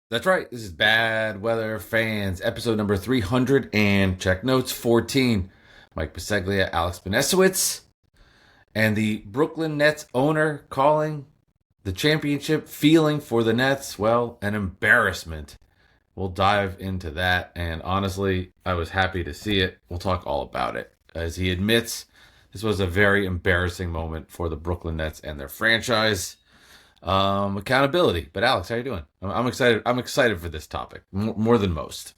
That's right. This is Bad Weather Fans, episode number 300, and check notes 14. Mike Biseglia, Alex Benesowitz, and the Brooklyn Nets owner calling the championship feeling for the Nets, well, an embarrassment. We'll dive into that, and honestly, I was happy to see it. We'll talk all about it. As he admits, this was a very embarrassing moment for the Brooklyn Nets and their franchise. Accountability. But Alex, how you doing? I'm excited. I'm excited for this topic more than most.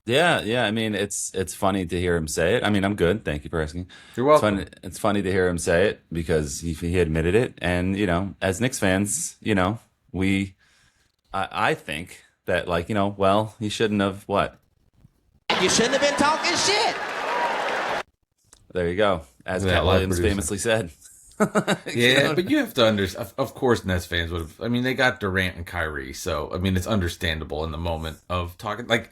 Yeah. I mean, it's funny to hear him say it. I mean, I'm good. Thank you for asking. You're It's funny. welcome. It's funny to hear him say it because he admitted it, and as Knicks fans, I think that well, he shouldn't have what. You shouldn't have been talking shit. There you go, as That Cat live Williams producer. famously said. Yeah, but you have to understand. Of course, Nets fans would have. I mean, they got Durant and Kyrie, so I mean, it's understandable in the moment of talking. Like,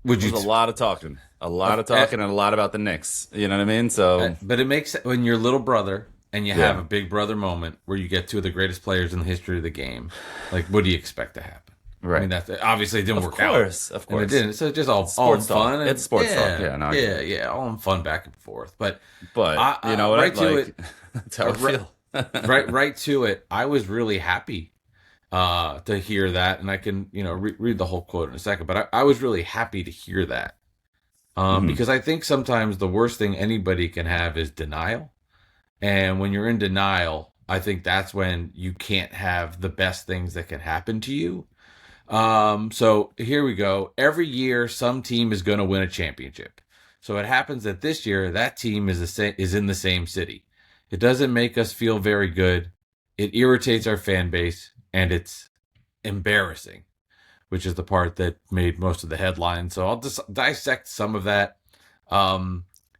would you? There's a lot of talking, and a lot about the Knicks. You know what I mean? So But it makes when you're little brother and you Yeah. have a big brother moment where you get two of the greatest players in the history of the game. Like, what do you expect to happen? I mean, right, that obviously it didn't of work out. course, of And it course. didn't. So it's just all Sports fun. talk. And, It's sports talk. Yeah, no, I get it. all in fun back and forth. But But you know what? right to Like, it, that's how I right, feel. right to it. I was really happy to hear that, and I can read the whole quote in a second. But I was really happy to hear that Mhm. because I think sometimes the worst thing anybody can have is denial, and when you're in denial, I think that's when you can't have the best things that can happen to you. So here we go. Every year, some team is going to win a championship. So it happens that this year, that team is in the same city. It doesn't make us feel very good. It irritates our fan base, and it's embarrassing, which is the part that made most of the headlines. So I'll just dissect some of that.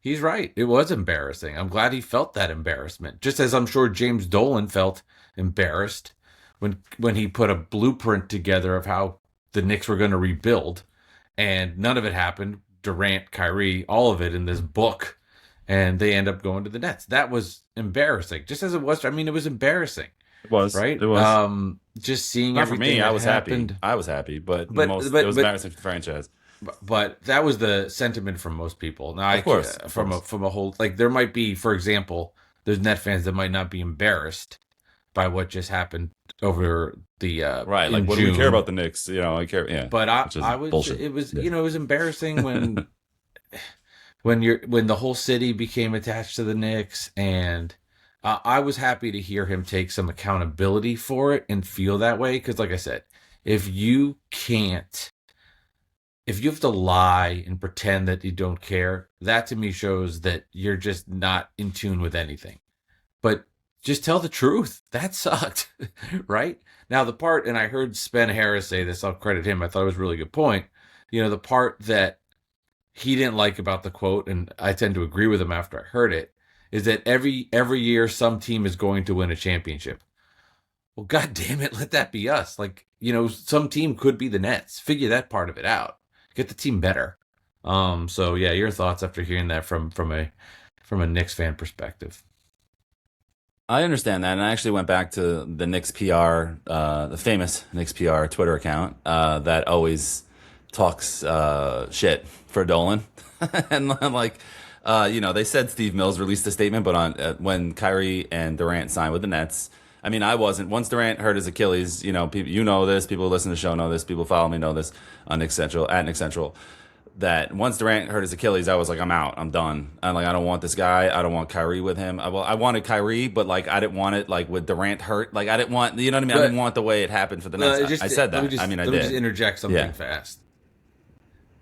He's right. It was embarrassing. I'm glad he felt that embarrassment, just as I'm sure James Dolan felt embarrassed when he put a blueprint together of how the Knicks were going to rebuild, and none of it happened. Durant, Kyrie, all of it in this book, and they end up going to the Nets. That was embarrassing, just as it was. I mean, it was embarrassing, It was. right? It was. Just seeing Not for everything me. that I was happened. happy. I was happy, but But it was but embarrassing for the franchise. but that was the sentiment from most people. Now, Of course, of from course. a whole, like, there might be, for example, there's Net fans that might not be embarrassed by what just happened over the Right. Like, in what do we care June. about the Knicks? I care. Yeah. But Which is I was bullshit. it was Yeah. it was embarrassing when when the whole city became attached to the Knicks, and I was happy to hear him take some accountability for it and feel that way, because like I said, if you can't if you have to lie and pretend that you don't care, that to me shows that you're just not in tune with anything. But just tell the truth. That sucked, right? Now the part, and I heard Spen Harris say this. I'll credit him. I thought it was a really good point. The part that he didn't like about the quote, and I tend to agree with him after I heard it, is that every year some team is going to win a championship. Well, god damn it, let that be us. Like, some team could be the Nets. Figure that part of it out. Get the team better. So yeah, your thoughts after hearing that from a Knicks fan perspective. I understand that, and I actually went back to the Knicks PR, the famous Knicks PR Twitter account that always talks shit for Dolan, and they said Steve Mills released a statement, but on when Kyrie and Durant signed with the Nets. I mean, I wasn't. Once Durant hurt his Achilles, people, this. People who listen to the show know this. People who follow me know this on Nick Central at Nick Central. That once Durant hurt his Achilles, I was like, I'm out. I'm done. I'm like, I don't want this guy. I don't want Kyrie with him. I wanted Kyrie, but like, I didn't want it like with Durant hurt. Like, I didn't want, you know what I mean? I didn't want the way it happened for the Nets. I said that. I mean, I let me did. just interject something Yeah. fast.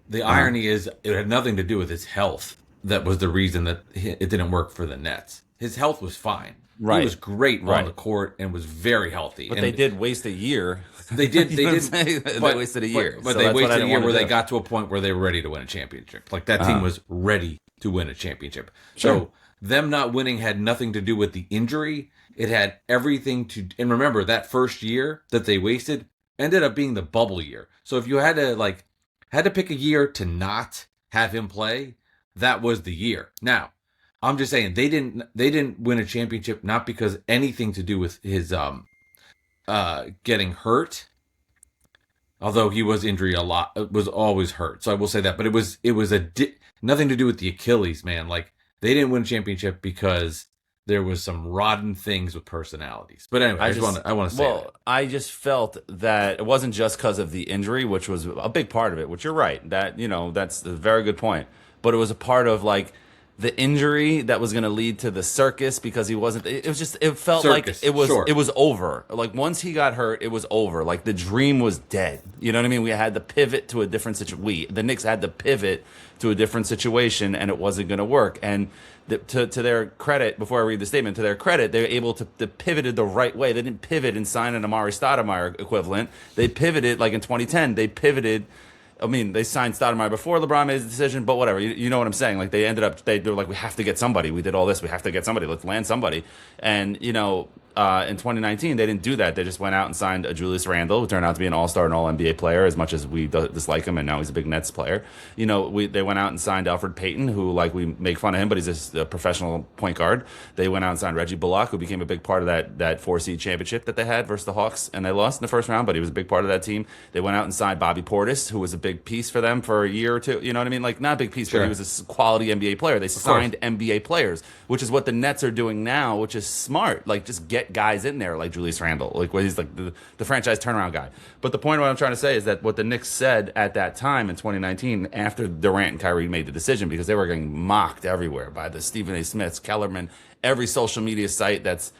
The Uh-huh. irony is, it had nothing to do with his health. That was the reason that it didn't work for the Nets. His health was fine. He Right. was great on Right. the court and was very healthy. But and they did waste a year. They did. You They know what I'm did. saying? They wasted a year. But So they that's what I wasted a didn't year wanna where they do. got to a point where they were ready to win a championship. Like, that team was ready to win a championship. Sure. So them not winning had nothing to do with the injury. It had everything to. And remember, that first year that they wasted ended up being the bubble year. So if you had to pick a year to not have him play, that was the year. Now, I'm just saying they didn't win a championship not because anything to do with his getting hurt. Although he was was always hurt. So I will say that. But it was nothing to do with the Achilles, man. Like they didn't win a championship because there was some rotten things with personalities. But anyway, I want to say that. I just felt that it wasn't just because of the injury, which was a big part of it, which you're right. That, that's a very good point. But it was a part of like the injury that was going to lead to the circus because he wasn't, it felt Circus, like sure. it was over. Like once he got hurt, it was over. Like the dream was dead. You know what I mean? We had to pivot to a different situation. The Knicks had to pivot to a different situation and it wasn't going to work. And to their credit, before I read the statement, to their credit, they were able to pivoted the right way. They didn't pivot and sign an Amari Stoudemire equivalent. They pivoted like in 2010. They pivoted. I mean, they signed Stoudemire before LeBron made his decision, but whatever. You know what I'm saying? Like they were like, we have to get somebody. We did all this. We have to get somebody. Let's land somebody. And in 2019, they didn't do that. They just went out and signed a Julius Randle, who turned out to be an All-Star and All-NBA player, as much as we dislike him, and now he's a big Nets player. They went out and signed Alfred Payton, who like we make fun of him, but he's a professional point guard. They went out and signed Reggie Bullock, who became a big part of that 4-seed championship that they had versus the Hawks, and they lost in the first round, but he was a big part of that team. They went out and signed Bobby Portis, who was a big piece for them for a year or two. You know what I mean? Like not a big piece, Sure. but he was a quality NBA player. They signed NBA players, which is what the Nets are doing now, which is smart. Like just get guys in there like Julius Randle, like what he's like the franchise turnaround guy. But the point of what I'm trying to say is that what the Knicks said at that time in 2019, after Durant and Kyrie made the decision, because they were getting mocked everywhere by the Stephen A. Smiths, Kellerman, every social media site that's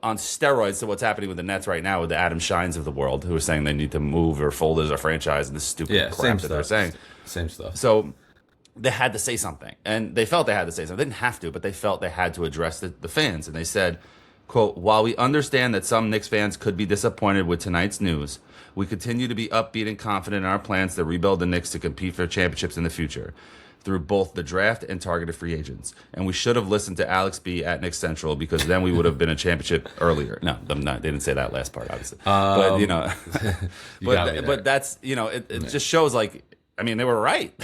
on steroids to what's happening with the Nets right now with the Adam Shines of the world, who are saying they need to move or fold as a franchise and this stupid crap that they're saying. Same stuff. So they had to say something, and they felt they had to say something. They didn't have to, but they felt they had to address the fans, and they said, quote, while we understand that some Knicks fans could be disappointed with tonight's news, we continue to be upbeat and confident in our plans to rebuild the Knicks to compete for championships in the future through both the draft and targeted free agents. And we should have listened to Alex B at Knicks Central because then we would have been a championship earlier. No, they didn't say that last part, obviously. But, but that's, it just shows like, I mean, they were right.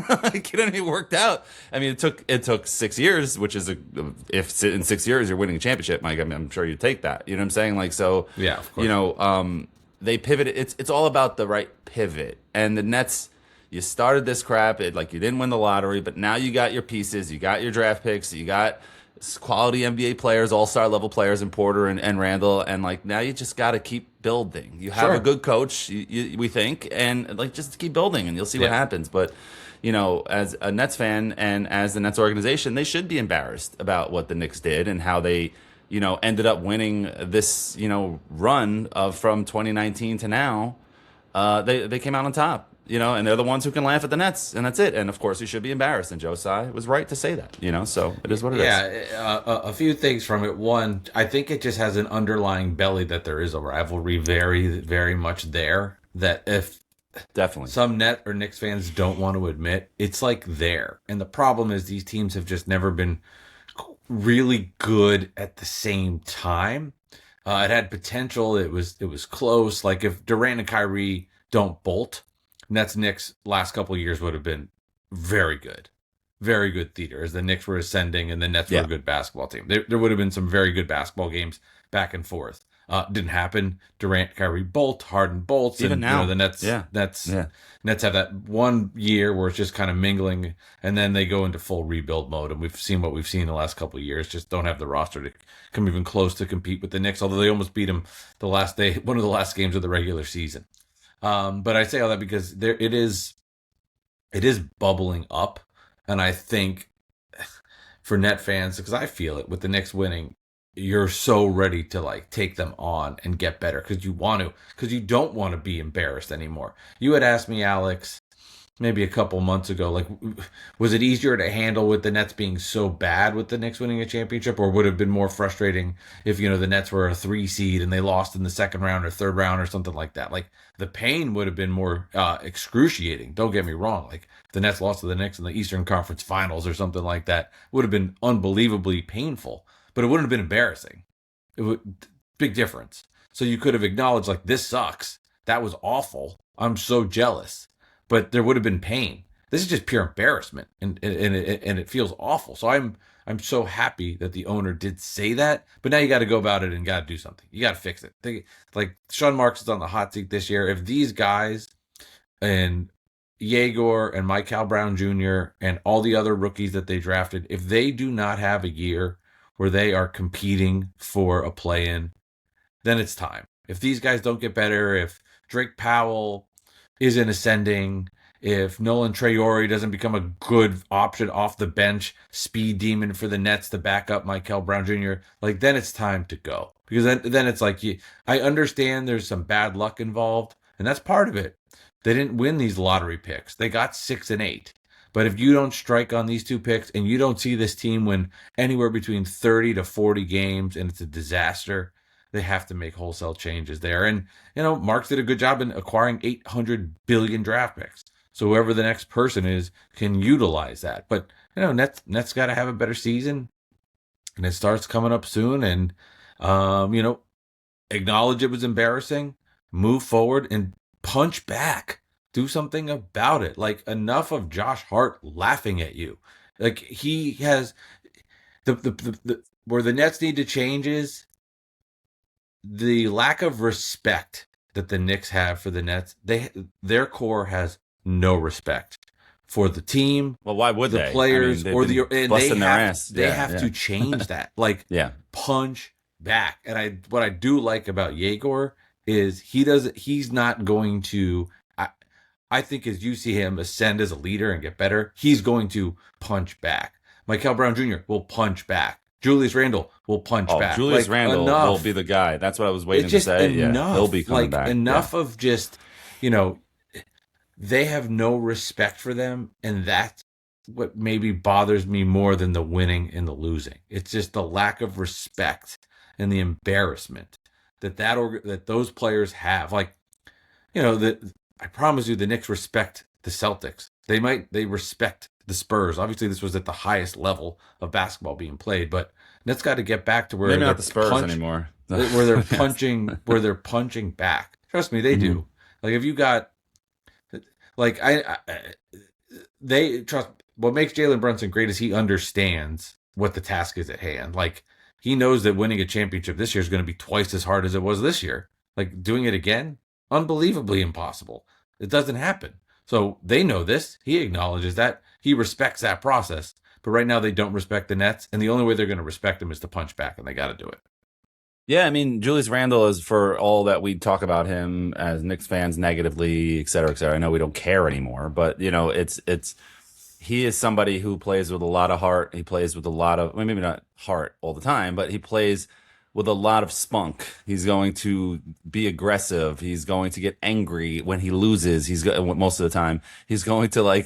Like, it worked out. I mean, it took 6 years, which is if in 6 years you're winning a championship, Mike, I'm sure you take that. You know what I'm saying? Like, so, yeah, of course. they pivoted. It's all about the right pivot. And the Nets, you started this crap. You didn't win the lottery, but now you got your pieces, you got your draft picks, you got quality NBA players, all-star level players in Porter and Randall, and like now you just got to keep building. You have a good coach, we think, and like just keep building, and you'll see what happens. But as a Nets fan and as the Nets organization, they should be embarrassed about what the Knicks did and how they ended up winning this run of from 2019 to now. They came out on top. And they're the ones who can laugh at the Nets, and that's it. And of course, you should be embarrassed. And Joe Tsai was right to say that. So it is what it is. Yeah, a few things from it. One, I think it just has an underlying belly that there is a rivalry, very, very much there. That if definitely some Net or Knicks fans don't want to admit, it's like there. And the problem is these teams have just never been really good at the same time. It had potential. It was close. Like if Durant and Kyrie don't bolt, Nets Knicks last couple of years would have been very good theater as the Knicks were ascending and the Nets were a good basketball team. There would have been some very good basketball games back and forth. Didn't happen. Durant, Kyrie bolt, Harden bolts, even and now the Nets. Nets have that 1 year where it's just kind of mingling, and then they go into full rebuild mode. And we've seen what we've seen the last couple of years. Just don't have the roster to come even close to compete with the Knicks. Although they almost beat them one of the last games of the regular season. But I say all that because it is bubbling up, and I think for Net fans, because I feel it with the Knicks winning, you're so ready to like take them on and get better because you don't want to be embarrassed anymore. You had asked me, Alex, maybe a couple months ago, like, was it easier to handle with the Nets being so bad with the Knicks winning a championship, or would it have been more frustrating if, the Nets were a 3 seed and they lost in the second round or third round or something like that? Like, the pain would have been more excruciating. Don't get me wrong. Like, if the Nets lost to the Knicks in the Eastern Conference Finals or something like that, would have been unbelievably painful, but it wouldn't have been embarrassing. Big difference. So you could have acknowledged, like, this sucks. That was awful. I'm so jealous. But there would have been pain. This is just pure embarrassment, and it feels awful. So I'm so happy that the owner did say that. But now you got to go about it and got to do something. You got to fix it. Like Sean Marks is on the hot seat this year. If these guys and Yegor and Mikal Brown Jr. and all the other rookies that they drafted, if they do not have a year where they are competing for a play-in, then it's time. If these guys don't get better, if Drake Powell isn't ascending, if Nolan Traore doesn't become a good option off the bench, speed demon for the Nets to back up Mikal Brown Jr., like then it's time to go. Because then it's like, I understand there's some bad luck involved, and that's part of it. They didn't win these lottery picks. They got 6 and 8. But if you don't strike on these 2 picks and you don't see this team win anywhere between 30 to 40 games and it's a disaster, they have to make wholesale changes there. And, Marks did a good job in acquiring 800 billion draft picks. So whoever the next person is can utilize that. But, Nets got to have a better season. And it starts coming up soon. And, acknowledge it was embarrassing, move forward, and punch back. Do something about it. Like, enough of Josh Hart laughing at you. Like, he has the where the Nets need to change is the lack of respect that the Knicks have for the Nets. Their core has no respect for the team. Well, why would the they? players or the and busting their ass? They have to change that. Like, punch back. And what I do like about Yegor is he's not going to. I think as you see him ascend as a leader and get better, he's going to punch back. Mikal Brown Jr. will punch back. Julius Randle will punch back. Julius Randle will be the guy. That's what I was waiting to say. Enough. He'll be coming back. Enough of just, they have no respect for them, and that's what maybe bothers me more than the winning and the losing. It's just the lack of respect and the embarrassment that those players have. Like, I promise you, the Knicks respect the Celtics. They respect the Spurs. Obviously, this was at the highest level of basketball being played, but Nets got to get back to where they're not the Spurs anymore. where they're punching, where they're punching back. Trust me, they do. Like, if you got, like, they trust. What makes Jalen Brunson great is he understands what the task is at hand. Like, he knows that winning a championship this year is going to be twice as hard as it was this year. Like, doing it again, unbelievably impossible. It doesn't happen. So they know this. He acknowledges that. He respects that process. But right now they don't respect the Nets. And the only way they're going to respect them is to punch back, and they got to do it. Yeah, I mean, Julius Randle is, for all that we talk about him as Knicks fans negatively, et cetera, et cetera. I know we don't care anymore, but, he is somebody who plays with a lot of heart. He plays with a lot of, maybe not heart all the time, but he plays with a lot of spunk. He's going to be aggressive. He's going to get angry when he loses. Most of the time, he's going to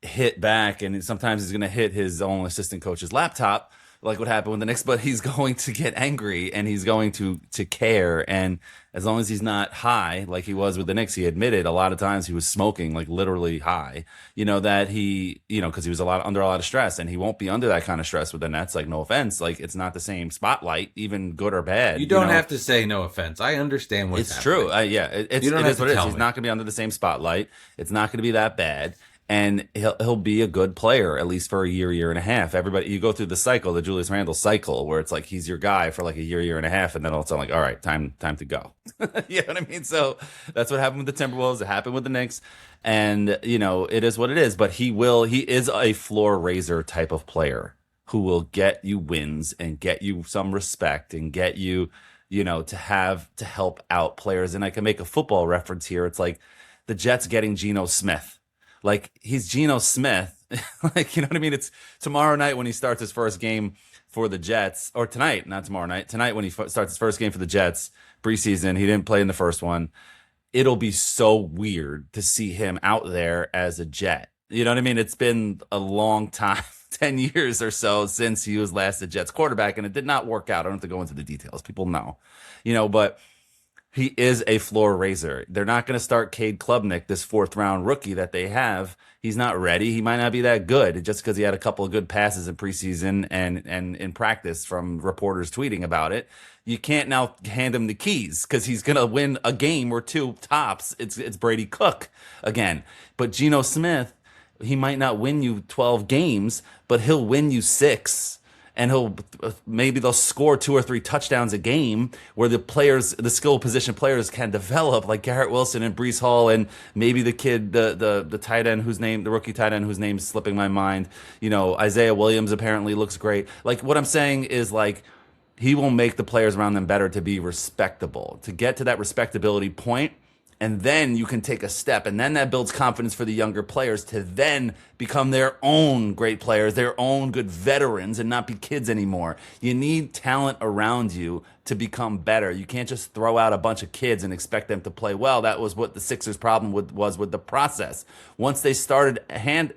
hit back, and sometimes he's going to hit his own assistant coach's laptop, like what happened with the Knicks. But he's going to get angry, and he's going to care. And as long as he's not high, like he was with the Knicks, he admitted a lot of times he was smoking, like literally high. That he, because he was under a lot of stress, and he won't be under that kind of stress with the Nets. Like, no offense, like it's not the same spotlight, even good or bad. You don't have to say no offense. I understand what's it's happening. true. It is what it is. He's not going to be under the same spotlight. It's not going to be that bad. And he'll be a good player, at least for a year and a half. Everybody, you go through the cycle, the Julius Randle cycle, where it's like he's your guy for like a year and a half, and then all of a sudden, like, all right, time to go. You know what I mean? So that's what happened with the Timberwolves. It happened with the Knicks, and it is what it is. But he is a floor raiser type of player who will get you wins and get you some respect and get you, to help out players. And I can make a football reference here. It's like the Jets getting Geno Smith. Like, he's Geno Smith. Like, you know what I mean? It's tomorrow night when he starts his first game for the Jets, or tonight, not tomorrow night. Tonight when he starts his first game for the Jets, preseason. He didn't play in the first one. It'll be so weird to see him out there as a Jet. You know what I mean? It's been a long time, 10 years or so since he was last the Jets quarterback, and it did not work out. I don't have to go into the details. People know, but he is a floor raiser. They're not going to start Cade Klubnik, this 4th-round rookie that they have. He's not ready. He might not be that good just because he had a couple of good passes in preseason and in practice from reporters tweeting about it. You can't now hand him the keys because he's going to win a game or two tops. It's Brady Cook again. But Geno Smith, he might not win you 12 games, but he'll win you 6. and maybe they'll score 2 or 3 touchdowns a game where the skill position players can develop, like Garrett Wilson and Breece Hall, and maybe the kid, the tight end the rookie tight end whose name's slipping my mind. Isaiah Williams apparently looks great. Like, what I'm saying is, like, he will make the players around them better to be respectable, to get to that respectability point. And then you can take a step, and then that builds confidence for the younger players to then become their own great players, their own good veterans, and not be kids anymore. You need talent around you to become better. You can't just throw out a bunch of kids and expect them to play well. That was what the Sixers' problem was with the process. Once they started adding,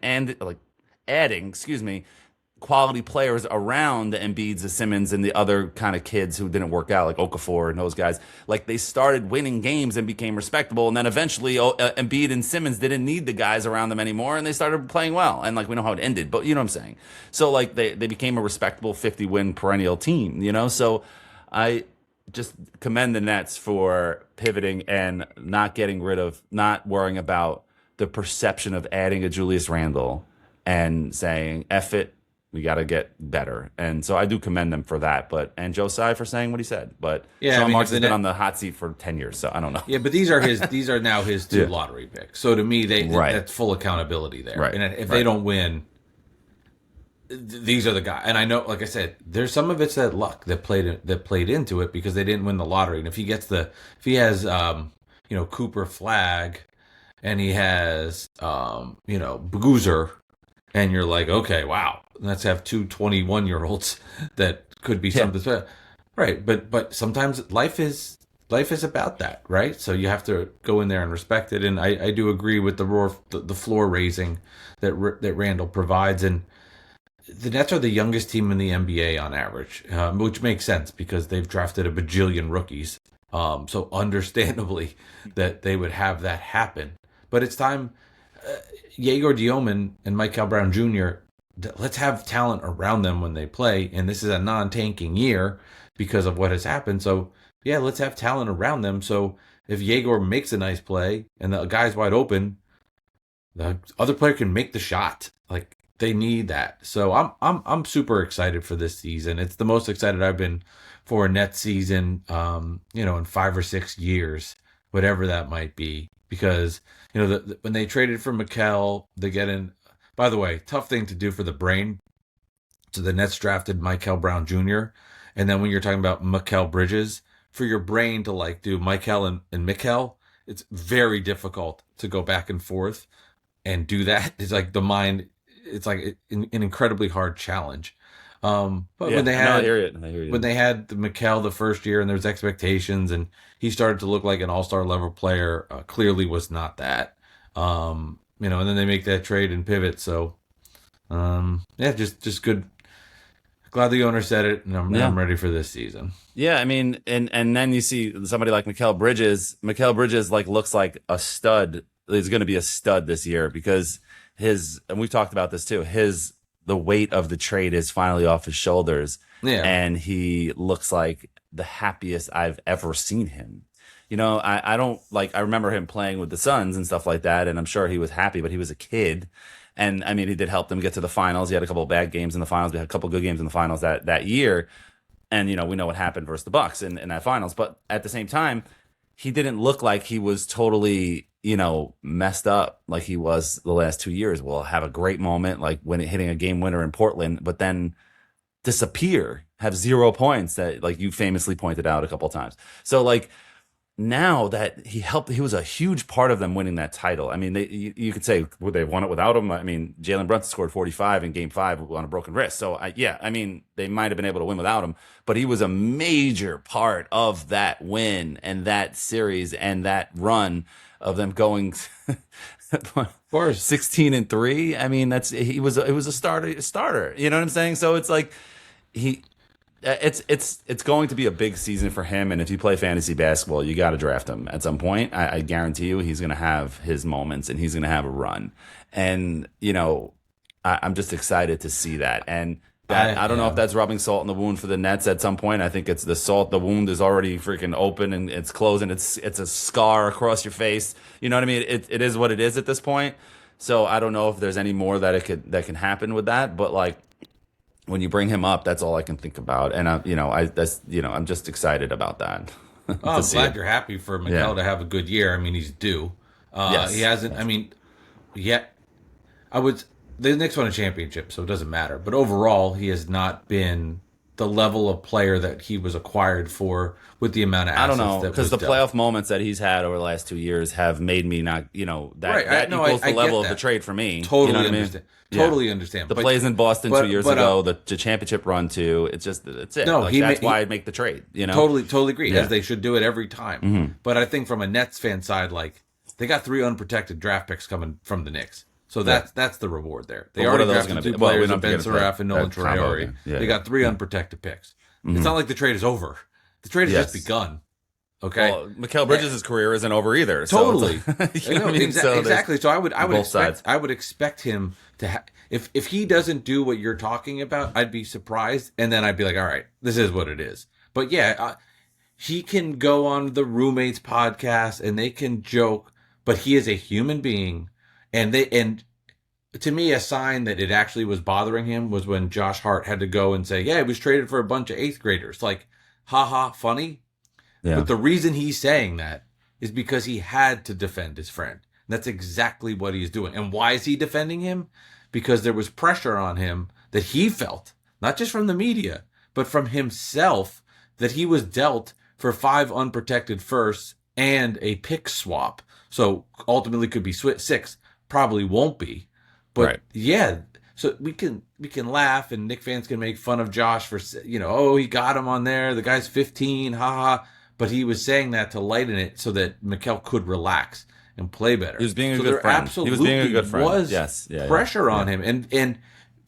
quality players around the Embiids, the Simmons, and the other kind of kids who didn't work out, like Okafor and those guys. Like, they started winning games and became respectable, and then eventually Embiid and Simmons didn't need the guys around them anymore, and they started playing well. And, like, we know how it ended, but you know what I'm saying. So, like, they became a respectable 50-win perennial team, So I just commend the Nets for pivoting and not worrying about the perception of adding a Julius Randle and saying, F it, we got to get better. And so I do commend them for that. And Joe Tsai for saying what he said. But Sean Marks has been on the hot seat for 10 years, so I don't know. Yeah, but these are now his 2 lottery picks. So to me, that's full accountability there. Right. And if they don't win, these are the guys. And I know, like I said, there's some of it's that luck that played into it because they didn't win the lottery. And if he has Cooper Flag and he has Boozer, and you're like, okay, wow, let's have 2 21-year-olds that could be something, right? But sometimes life is about that, right? So you have to go in there and respect it. And I do agree with the floor raising that Randall provides. And the Nets are the youngest team in the NBA on average, which makes sense because they've drafted a bajillion rookies. So understandably that they would have that happen. But it's time. Yegor Dioman and Mikal Brown Jr., let's have talent around them when they play. And this is a non-tanking year because of what has happened. So, yeah, let's have talent around them. So if Yegor makes a nice play and the guy's wide open, the other player can make the shot. Like, they need that. So I'm super excited for this season. It's the most excited I've been for a Nets season, in 5 or 6 years, whatever that might be. Because, when they traded for Mikal, they get in. By the way, tough thing to do for the brain. So the Nets drafted Mikal Brown Jr. And then when you're talking about Mikal Bridges, for your brain to like do Mikal and Mikal, it's very difficult to go back and forth and do that. It's like the mind, it's like an incredibly hard challenge. But when they had, when they had the Mikal the first year and there was expectations and he started to look like an all-star level player, clearly was not that. And then they make that trade and pivot. So, just good. Glad the owner said it, and I'm ready for this season. Yeah, I mean, and then you see somebody like Mikal Bridges. Mikal Bridges looks like a stud. He's going to be a stud this year because and we've talked about this too. The weight of the trade is finally off his shoulders. Yeah. And he looks like the happiest I've ever seen him. I don't I remember him playing with the Suns and stuff like that. And I'm sure he was happy, but he was a kid. And I mean, he did help them get to the finals. He had a couple of bad games in the finals. We had a couple of good games in the finals that year. And, we know what happened versus the Bucks in that finals. But at the same time, he didn't look like he was totally, messed up like he was the last 2 years. We'll have a great moment, like when hitting a game winner in Portland, but then disappear, have 0 points that, like you famously pointed out a couple of times. So, now that he was a huge part of them winning that title. I mean, you could say, would they have won it without him? I mean, Jalen Brunson scored 45 in Game 5 on a broken wrist. So, they might have been able to win without him, but he was a major part of that win and that series and that run of them going 16-3. I mean, it was a starter. You know what I'm saying? So it's like it's going to be a big season for him, and if you play fantasy basketball, you got to draft him at some point. I guarantee you, he's going to have his moments, and he's going to have a run. And I'm just excited to see that. And I don't know if that's rubbing salt in the wound for the Nets at some point. I think it's the wound is already freaking open and it's closing. It's a scar across your face. You know what I mean? It is what it is at this point. So I don't know if there's any more that can happen with that, but when you bring him up, that's all I can think about. And I'm just excited about that. Oh, to I'm see glad it. you're happy for Yeah. Mikal to have a good year. I mean, he's due. He Yes. hasn't. I mean, yet I would. The Knicks won a championship, so it doesn't matter. But overall, he has not been the level of player that he was acquired for with the amount of I don't assets know, that because was the dealt. playoff moments that he's had over the last 2 years have made me not, Right. that No, equals the I get level of the that. trade for me. You know Totally what I mean? understand. Yeah. Totally understand. The plays in Boston 2 years But ago, the championship run too. It's it. no, Like he that's ma- why he, I make the trade. totally agree, Yeah. as they should do it every time. Mm-hmm. But I think from a Nets fan side, like they got 3 unprotected draft picks coming from the Knicks, so Yeah. that's the reward there. They But what already are those drafted going to two be? Well, we players, don't of have to Ben get into Saraf and Nolan that combo Traore. again. Yeah, They got 3 unprotected picks. It's not like the trade is over. The trade has Yes. just begun. Okay. Well, Mikal Bridges' career isn't over either. So Totally. you know what I mean? So there's Exactly. So I would both sides. I would expect him to if he doesn't do what you're talking about, I'd be surprised, and then I'd be like, all right, this is what it is. But yeah, he can go on the roommates podcast and they can joke, but he is a human being, and to me, a sign that it actually was bothering him was when Josh Hart had to go and say, yeah, he was traded for a bunch of eighth graders. Like, haha, funny. Yeah. But the reason he's saying that is because he had to defend his friend. And that's exactly what he's doing. And why is he defending him? Because there was pressure on him that he felt, not just from the media, but from himself, that he was dealt for 5 unprotected firsts and a pick swap. So ultimately could be 6, probably won't be. But Right. yeah, so we can laugh and Knick fans can make fun of Josh for, oh, he got him on there. The guy's 15, haha. But he was saying that to lighten it so that Mikal could relax and play better. He was being a so good there friend. Absolutely He was being a good friend. was Yes. Yeah, pressure yeah. on him. And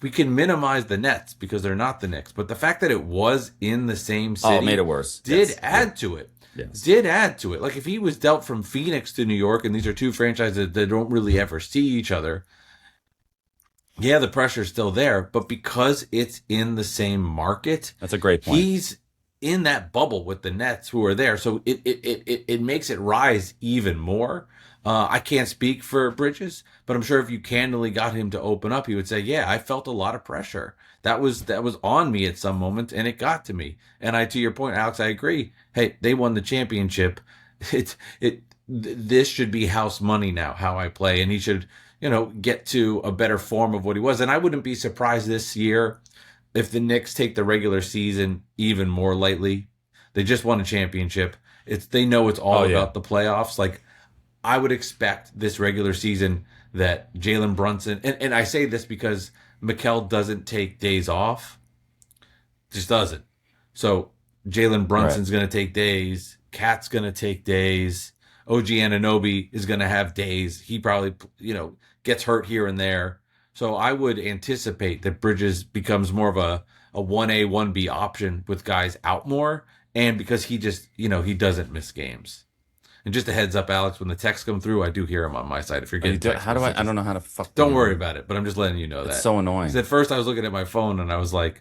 we can minimize the Nets because they're not the Knicks. But the fact that it was in the same city Oh, it made it worse. did Yes. add to it. Yes. Did add to it. Like if he was dealt from Phoenix to New York, and these are two franchises that don't really ever see each other, yeah, the pressure's still there. But because it's in the same market, That's a great point. he's in that bubble with the Nets who are there. So it makes it rise even more. I can't speak for Bridges, but I'm sure if you candidly got him to open up, he would say, yeah, I felt a lot of pressure. That was on me at some moments, and it got to me. And to your point, Alex, I agree. Hey, they won the championship. This should be house money now, how I play. And he should, get to a better form of what he was. And I wouldn't be surprised this year if the Knicks take the regular season even more lightly. They just won a championship. They know it's all about the playoffs. Like I would expect this regular season that Jalen Brunson, and I say this because Mikal doesn't take days off, just doesn't. So Jalen Brunson's going to take days. Cat's going to take days. OG Anunoby is going to have days. He probably, gets hurt here and there. So I would anticipate that Bridges becomes more of a 1A, 1B option with guys out more. And because he just, he doesn't miss games. And just a heads up, Alex, when the texts come through, I do hear them on my side. If you're getting text How do I? messages. I don't know how to fuck. Don't worry about it, but I'm just letting you know that. It's so annoying. 'Cause at first I was looking at my phone and I was like,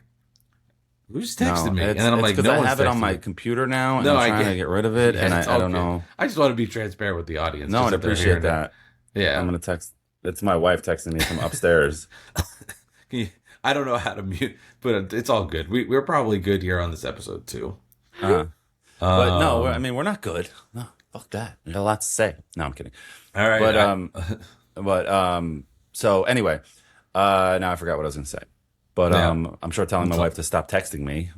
who's texting me? And then I'm like, because no I one's have it on texting my me. computer now, and No, I'm I trying to get rid of it, and it's I all don't good. know. I just want to be transparent with the audience. No, just and that they're appreciate hearing it. that. Yeah. I'm gonna text. It's my wife texting me from upstairs. I don't know how to mute, but it's all good. We're probably good here on this episode too. But no, we're not good. No, fuck that. I got a lot to say. No, I'm kidding. All right. So anyway, now I forgot what I was gonna say. But Yeah. I'm sure telling my wife to stop texting me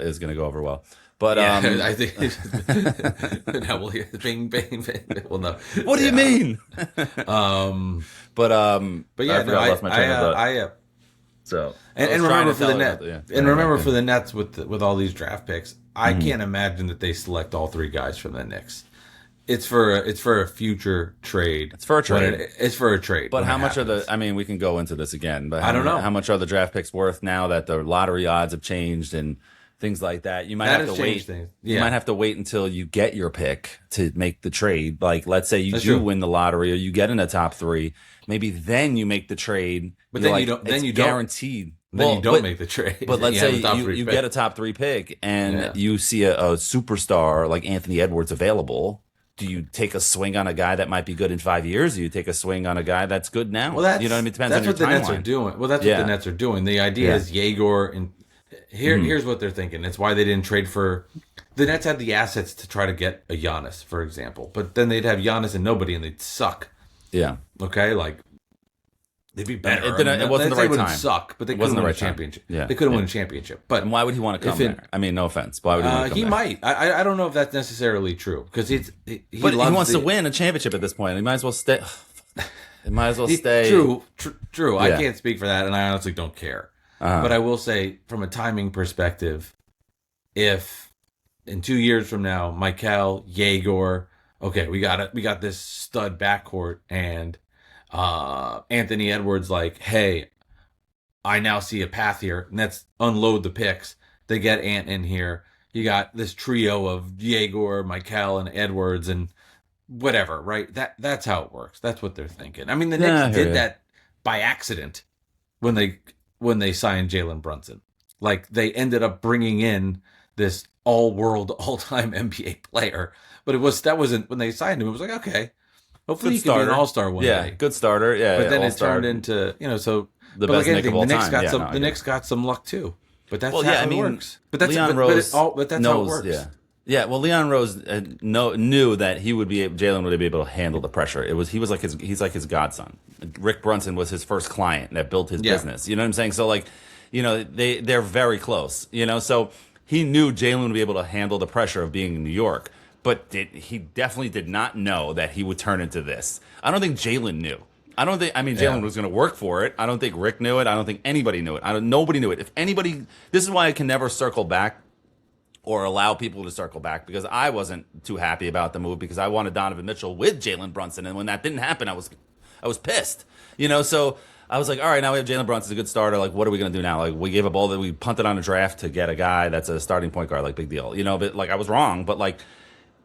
is gonna go over well. But I think now we'll hear the bing, bing, bing. Well, no. what do you mean? But But yeah, I lost my train of thought. So and I was trying remember to for the tell Nets, her, and remember for the Nets with all these draft picks, I can't imagine that they select all 3 guys from the Knicks. It's for a future trade. It's for a trade. It's for a trade. But when how it much are happens. I mean, we can go into this again, but I don't know. how much are the draft picks worth now that the lottery odds have changed and things like that? You might That have has to wait. changed things. You Yeah. might have to wait until you get your pick to make the trade. Like, let's say you That's do true. win the lottery or you get in the top 3. Maybe then you make the trade. But You're then like, you don't- then it's you don't. guaranteed. Then Well, you don't but- make the trade. But let's You have say a top you 3 pick. get a top 3 pick and Yeah. you see a superstar like Anthony Edwards available. do you take a swing on a guy that might be good in 5 years? Do you take a swing on a guy that's good now? Well, that's you know what I mean. It depends that's on what your the Nets timeline. are doing. Well, that's what the Nets are doing. The idea is Yegor, and here's what they're thinking. It's why they didn't trade for. The Nets had the assets to try to get a Giannis, for example, but then they'd have Giannis and nobody, and they'd suck. Yeah. Okay, like they'd be better. It wasn't the right wouldn't time. suck, but they It couldn't wasn't the win a right time. championship. Yeah. They couldn't win a championship. But And why would he want to come there? I mean, no offense. Why would he want to come he there? might. I don't know if that's necessarily true because he wants to win a championship at this point. He might as well stay. He might as well stay. True. I can't speak for that, and I honestly don't care. But I will say, from a timing perspective, if in 2 years from now, Mikal, Yegor, okay, we got this stud backcourt, and Anthony Edwards, like, hey, I now see a path here, and let's unload the picks. They get Ant in here. You got this trio of Yegor, Mikal, and Edwards, and whatever, right? That's how it works. That's what they're thinking. I mean, the Knicks did that by accident when they signed Jalen Brunson. Like, they ended up bringing in this all-world, all-time NBA player, but that wasn't when they signed him. It was like, okay, hopefully he can be an all-star one day. Good starter. Yeah, but then it all-star. turned into so The best Knick of all time. The Knicks got some luck too. But that's how it works. But that's Leon but Rose how it works. Yeah. Well, Leon Rose knew that Jalen would be able to handle the pressure. He's like his godson. Rick Brunson was his first client that built his business. You know what I'm saying? So like, they're very close. So he knew Jalen would be able to handle the pressure of being in New York. But he definitely did not know that he would turn into this. I don't think Jalen knew. Jalen was going to work for it. I don't think Rick knew it. I don't think anybody knew it. Nobody knew it. If anybody, this is why I can never circle back or allow people to circle back, because I wasn't too happy about the move because I wanted Donovan Mitchell with Jalen Brunson, and when that didn't happen, I was pissed. So I was like, all right, now we have Jalen Brunson, a good starter. Like, what are we going to do now? Like, we gave up we punted on a draft to get a guy that's a starting point guard. Like, big deal. But like, I was wrong, but like,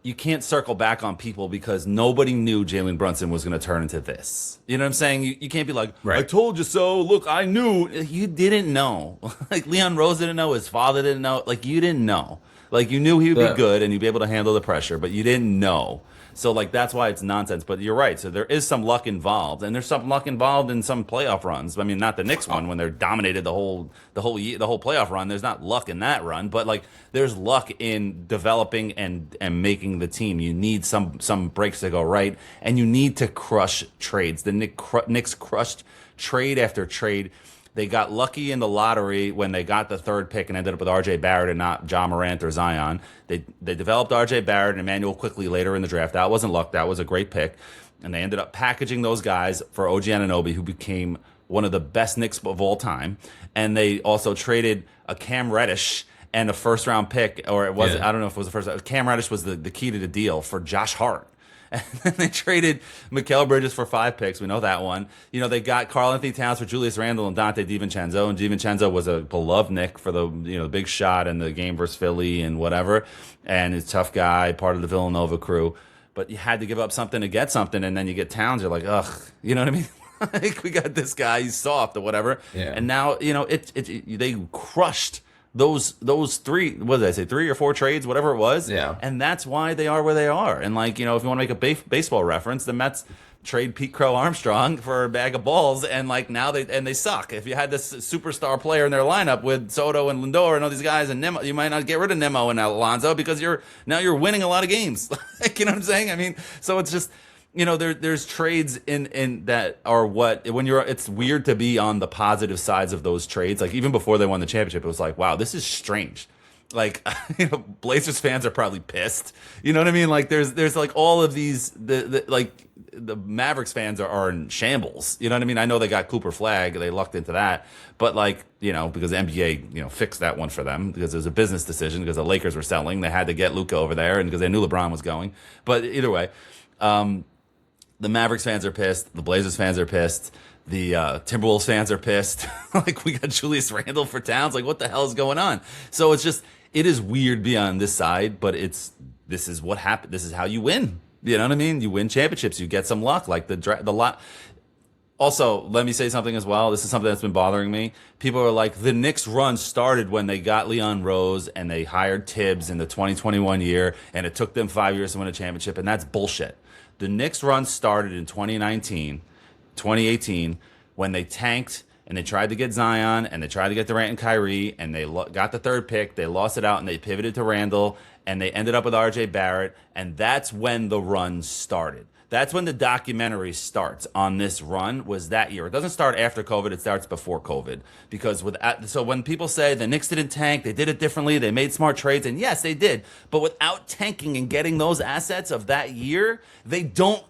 you can't circle back on people because nobody knew Jalen Brunson was going to turn into this. You know what I'm saying? You can't be like, I told you so. Look, I knew. You didn't know. Like, Leon Rose didn't know. His father didn't know. Like, you didn't know. Like, you knew he would be good and you'd be able to handle the pressure, but you didn't know. So, like, that's why it's nonsense. But you're right. So there is some luck involved, and there's some luck involved in some playoff runs. I mean, not the Knicks one when they're dominated the whole playoff run. There's not luck in that run, but like there's luck in developing and making the team. You need some breaks to go right, and you need to crush trades. The Knicks crushed trade after trade. They got lucky in the lottery when they got the third pick and ended up with R.J. Barrett and not John Morant or Zion. They developed R.J. Barrett and Emmanuel quickly later in the draft. That wasn't luck. That was a great pick. And they ended up packaging those guys for OG Anunoby, who became one of the best Knicks of all time. And they also traded a Cam Reddish and a first-round pick, or it was I don't know if it was the first. Cam Reddish was the key to the deal for Josh Hart. And then they traded Mikal Bridges for 5 picks. We know that one. They got Karl Anthony Towns for Julius Randle and Dante DiVincenzo. And DiVincenzo was a beloved Knick for the big shot in the game versus Philly and whatever. And he's a tough guy, part of the Villanova crew. But you had to give up something to get something, and then you get Towns. You're like, ugh, you know what I mean? Like, we got this guy, he's soft or whatever. Yeah. And now they crushed those 3, what did I say, 3 or 4 trades, whatever it was. Yeah. And that's why they are where they are. And like, if you want to make a baseball reference, the Mets trade Pete Crow Armstrong for a bag of balls, and like now they suck. If you had this superstar player in their lineup with Soto and Lindor and all these guys and Nemo, you might not get rid of Nemo and Alonso because you're winning a lot of games. Like, you know what I'm saying? I mean, so it's just, there's trades in that are it's weird to be on the positive sides of those trades. Like, even before they won the championship, it was like, wow, this is strange. Like, Blazers fans are probably pissed. You know what I mean? Like, there's like all of these, the Mavericks fans are in shambles. You know what I mean? I know they got Cooper Flag. They lucked into that. But like, because the NBA, fixed that one for them because it was a business decision because the Lakers were selling. They had to get Luka over there and because they knew LeBron was going. But either way, the Mavericks fans are pissed. The Blazers fans are pissed. The Timberwolves fans are pissed. Like, we got Julius Randle for Towns. Like, what the hell is going on? So it's just, it is weird being on this side, but this is what happened. This is how you win. You know what I mean? You win championships. You get some luck. Like the lot. Also, let me say something as well. This is something that's been bothering me. People are like, the Knicks run started when they got Leon Rose and they hired Tibbs in the 2021 year, and it took them 5 years to win a championship, and that's bullshit. The Knicks run started in 2018, when they tanked and they tried to get Zion and they tried to get Durant and Kyrie, and they got the third pick. They lost it out and they pivoted to Randall, and they ended up with R.J. Barrett, and that's when the run started. That's when the documentary starts on this run, was that year. It doesn't start after COVID, it starts before COVID. Because so when people say the Knicks didn't tank, they did it differently, they made smart trades, and yes, they did. But without tanking and getting those assets of that year, they don't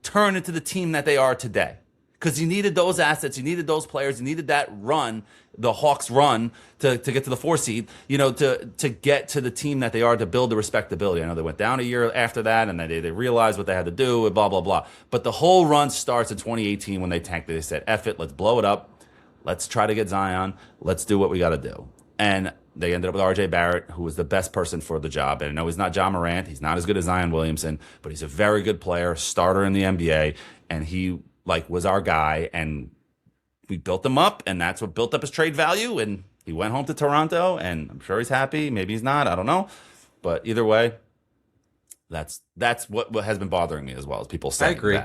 turn into the team that they are today. Because you needed those assets, you needed those players, you needed that run, the Hawks run to get to the 4 seed, to get to the team that they are, to build the respectability. I know they went down a year after that, and they realized what they had to do, and blah, blah, blah. But the whole run starts in 2018 when they tanked it. They said, F it, let's blow it up. Let's try to get Zion. Let's do what we got to do. And they ended up with R.J. Barrett, who was the best person for the job. And I know he's not John Morant. He's not as good as Zion Williamson, but he's a very good player, starter in the NBA, and he was our guy, and we built him up, and that's what built up his trade value, and he went home to Toronto, and I'm sure he's happy. Maybe he's not. I don't know. But either way, that's what has been bothering me as well, as people saying I agree.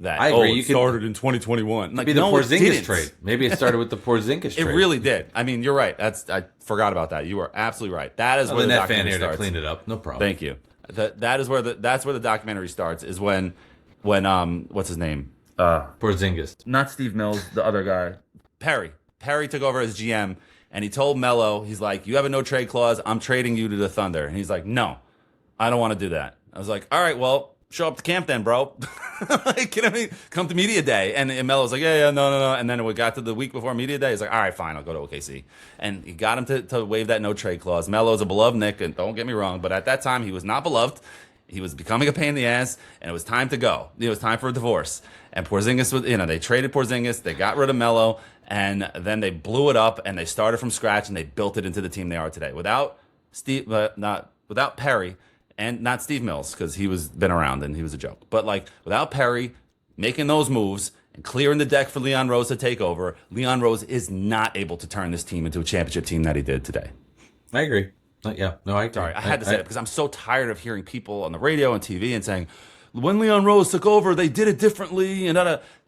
that I agree. it started in 2021. Maybe the Porzingis trade. Maybe it started with the Porzingis trade. It really did. I mean, you're right. I forgot about that. You are absolutely right. That is where the net fan documentary here starts. to clean it up. No problem. Thank you. That's where the documentary starts, is when what's his name? Porzingis. Not Steve Mills, the other guy. Perry took over as GM, and he told Melo, he's like, you have a no trade clause, I'm trading you to the Thunder. And he's like, no, I don't want to do that. I was like, all right, well, show up to camp then, bro. Come to media day. And Melo's like, yeah, no. And then when we got to the week before media day, he's like, all right, fine, I'll go to OKC. And he got him to waive that no trade clause. Melo's a beloved Knick, and don't get me wrong, but at that time he was not beloved. He was becoming a pain in the ass, and it was time to go. It was time for a divorce. And Porzingis was, they traded Porzingis, they got rid of Melo, and then they blew it up, and they started from scratch, and they built it into the team they are today. Without Perry, and not Steve Mills, because he was been around and he was a joke. But without Perry making those moves and clearing the deck for Leon Rose to take over, Leon Rose is not able to turn this team into a championship team that he did today. I agree. Yeah, no, I agree. Sorry, I had to say it because I'm so tired of hearing people on the radio and TV and saying, when Leon Rose took over, they did it differently. And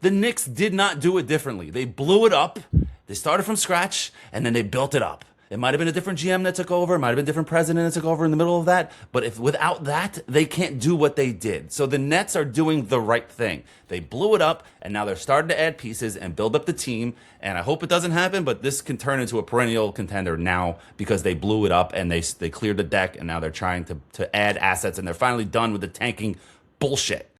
the Knicks did not do it differently. They blew it up. They started from scratch, and then they built it up. It might have been a different GM that took over. It might have been a different president that took over in the middle of that. But without that, they can't do what they did. So the Nets are doing the right thing. They blew it up, and now they're starting to add pieces and build up the team. And I hope it doesn't happen, but this can turn into a perennial contender now because they blew it up and they cleared the deck, and now they're trying to add assets, and they're finally done with the tanking bullshit.